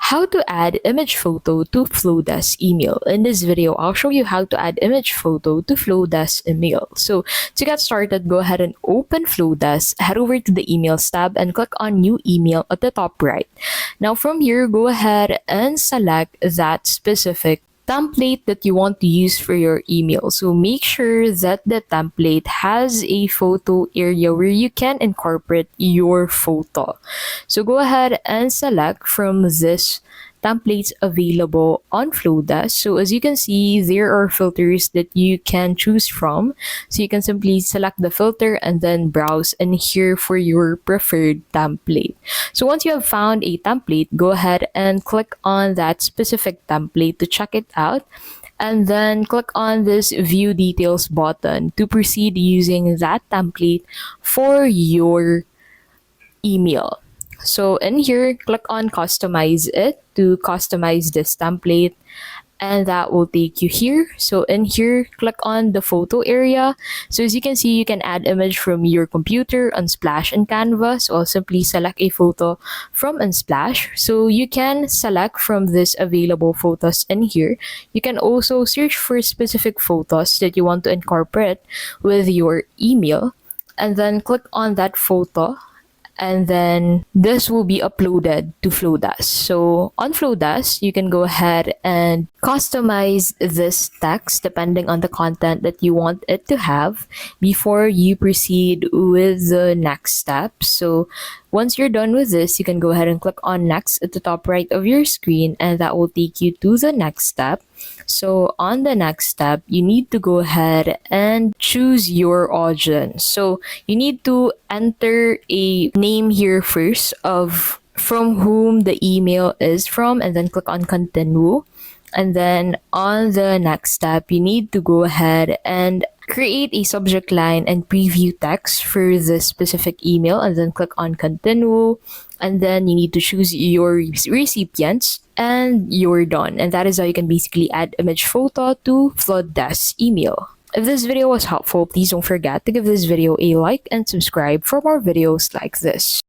How to add image photo to Flodesk email. In this video, I'll show you how to add image photo to Flodesk email. So to get started, go ahead and open Flodesk, head over to the emails tab and click on new email at the top right. Now from here, go ahead and select that specific template that you want to use for your email. So make sure that the template has a photo area where you can incorporate your photo. So go ahead and select from this templates available on Flodesk. So as you can see, there are filters that you can choose from. So you can simply select the filter and then browse and here for your preferred template. So once you have found a template, go ahead and click on that specific template to check it out. And then click on this view details button to proceed using that template for your email. So in here, click on customize it to customize this template and that will take you here. So in here, click on the photo area. So as you can see, you can add image from your computer, Unsplash, and Canva. So I'll simply select a photo from Unsplash. So you can select from this available photos in here. You can also search for specific photos that you want to incorporate with your email and then click on that photo. And then this will be uploaded to Flodesk. So on Flodesk, you can go ahead and customize this text depending on the content that you want it to have before you proceed with the next step. So once you're done with this, you can go ahead and click on next at the top right of your screen and that will take you to the next step. So on the next step, you need to go ahead and choose your audience. So you need to enter a name here first of from whom the email is from and then click on continue. And then on the next step, you need to go ahead and create a subject line and preview text for this specific email and then click on continue. And then you need to choose your recipients and you're done. And that is how you can basically add image photo to Flodesk email. If this video was helpful, please don't forget to give this video a like and subscribe for more videos like this.